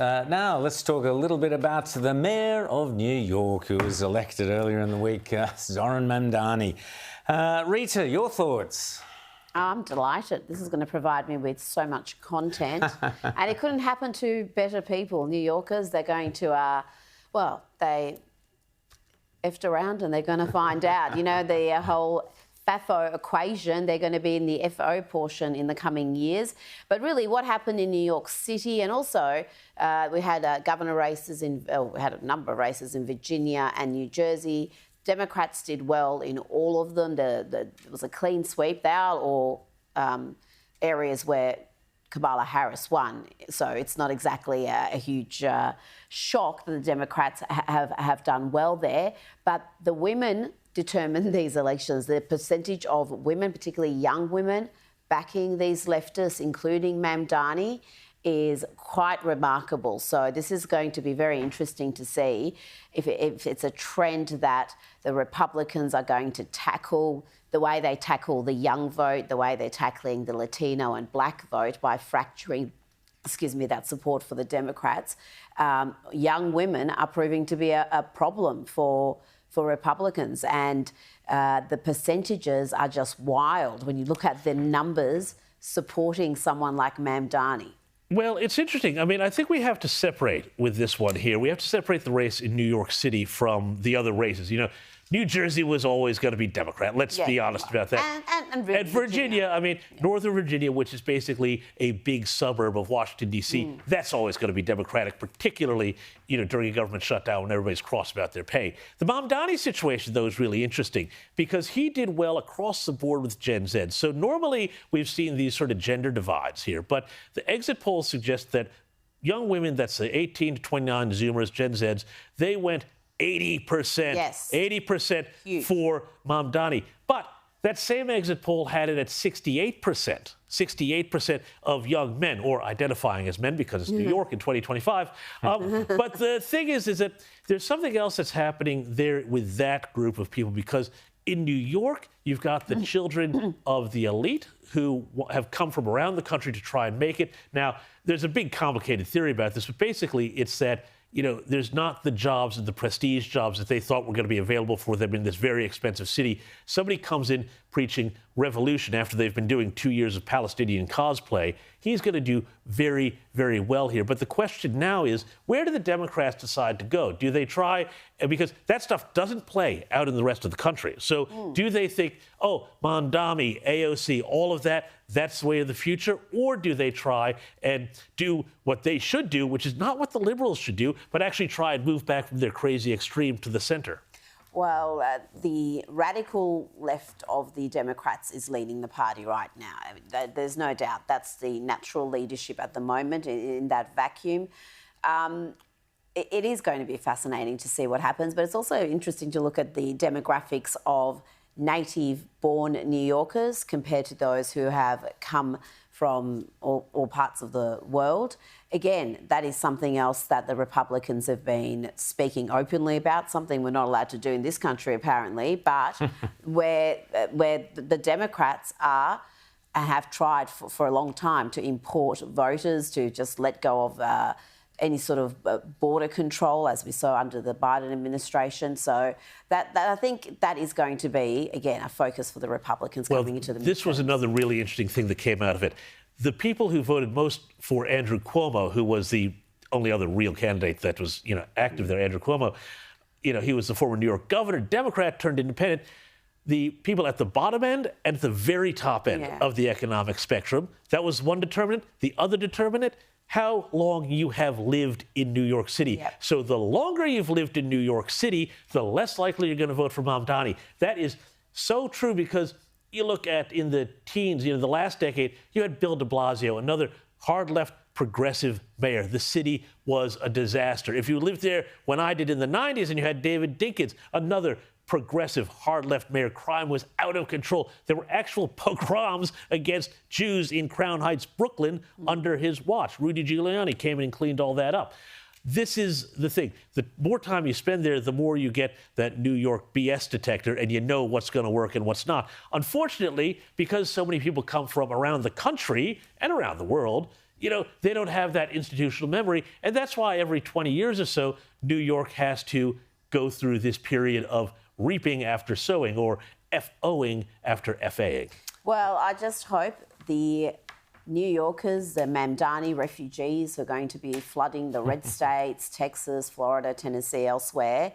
Now, let's talk a little bit about the Mayor of New York, who was elected earlier in the week, Zohran Mamdani. Rita, your thoughts? I'm delighted. This is going to provide me with so much content. And it couldn't happen to better people. New Yorkers, they're going to, they effed around and they're going to find out. You know, the whole FAFO equation, they're going to be in the FO portion in the coming years. But really, what happened in New York City, and also we had governor races we had a number of races in Virginia and New Jersey. Democrats did well in all of them. It was a clean sweep. They are all areas where Kamala Harris won. So it's not exactly a huge shock that the Democrats have done well there. But the women determine these elections. The percentage of women, particularly young women, backing these leftists, including Mamdani, is quite remarkable. So this is going to be very interesting to see if it's a trend that the Republicans are going to tackle the way they tackle the young vote, the way they're tackling the Latino and black vote by fracturing, that support for the Democrats. Young women are proving to be a problem for Republicans, and the percentages are just wild when you look at the numbers supporting someone like Mamdani. Well, it's interesting. I mean, I think we have to separate with this one here. We have to separate the race in New York City from the other races. You know, New Jersey was always going to be Democrat. Let's be honest about that. And Virginia, I mean, Northern Virginia, which is basically a big suburb of Washington, D.C., that's always going to be Democratic, particularly, you know, during a government shutdown when everybody's cross about their pay. The Mamdani situation, though, is really interesting because he did well across the board with Gen Z. So normally we've seen these sort of gender divides here, but the exit polls suggest that young women, that's the 18 to 29 Zoomers, Gen Zs, they went 80%. Yes. 80% Huge. For Mamdani. But that same exit poll had it at 68%. 68% of young men, or identifying as men because it's New York in 2025. But the thing is that there's something else that's happening there with that group of people, because in New York, you've got the children of the elite who have come from around the country to try and make it. Now, there's a big complicated theory about this, but basically it's that, you know, there's not the jobs and the prestige jobs that they thought were going to be available for them in this very expensive city. Somebody comes in preaching revolution after they've been doing 2 years of Palestinian cosplay. He's going to do very, very well here. But the question now is, where do the Democrats decide to go? Do they try? Because that stuff doesn't play out in the rest of the country. So do they think, oh, Mamdani, AOC, all of that, that's the way of the future? Or do they try and do what they should do, which is not what the liberals should do, but actually try and move back from their crazy extreme to the center? Well, the radical left of the Democrats is leading the party right now. I mean, there's no doubt that's the natural leadership at the moment in that vacuum. It is going to be fascinating to see what happens, but it's also interesting to look at the demographics of native-born New Yorkers compared to those who have come from all parts of the world. Again, that is something else that the Republicans have been speaking openly about, something we're not allowed to do in this country, apparently, but where the Democrats are and have tried for a long time to import voters, to just let go of any sort of border control, as we saw under the Biden administration. So that I think that is going to be, again, a focus for the Republicans coming into the midterms. This was another really interesting thing that came out of it. The people who voted most for Andrew Cuomo, who was the only other real candidate that was, you know, active there, Andrew Cuomo, you know, he was the former New York governor, Democrat, turned independent. The people at the bottom end and at the very top end of the economic spectrum, that was one determinant. The other determinant, how long you have lived in New York City. Yep. So the longer you've lived in New York City, the less likely you're going to vote for Mamdani. That is so true, because you look at in the teens, you know, the last decade, you had Bill de Blasio, another hard left progressive mayor. The city was a disaster. If you lived there when I did in the 90s, and you had David Dinkins, another progressive, hard-left mayor, crime was out of control. There were actual pogroms against Jews in Crown Heights, Brooklyn, under his watch. Rudy Giuliani came in and cleaned all that up. This is the thing. The more time you spend there, the more you get that New York BS detector, and you know what's going to work and what's not. Unfortunately, because so many people come from around the country and around the world, they don't have that institutional memory. And that's why every 20 years or so, New York has to go through this period of reaping after sowing, or FOing after FAing. Well, I just hope the New Yorkers, the Mamdani refugees who are going to be flooding the red states, Texas, Florida, Tennessee, elsewhere,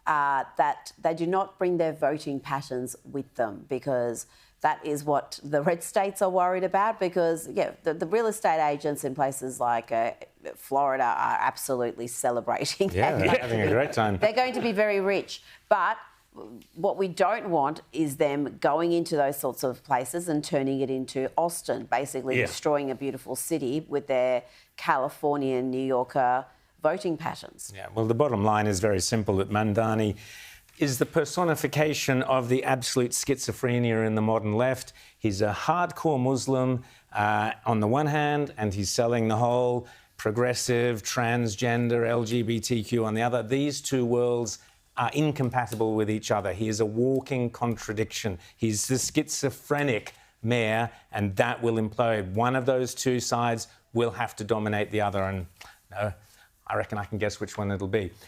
that they do not bring their voting patterns with them, because that is what the red states are worried about. Because, the real estate agents in places like Florida are absolutely celebrating. Yeah, they're having a great time. They're going to be very rich. But what we don't want is them going into those sorts of places and turning it into Austin, basically destroying a beautiful city with their Californian, New Yorker voting patterns. Yeah, well, the bottom line is very simple, that Mamdani is the personification of the absolute schizophrenia in the modern left. He's a hardcore Muslim on the one hand, and he's selling the whole progressive, transgender, LGBTQ on the other. These two worlds are incompatible with each other. He is a walking contradiction. He's the schizophrenic mayor, and that will implode. One of those two sides will have to dominate the other, and I reckon I can guess which one it'll be.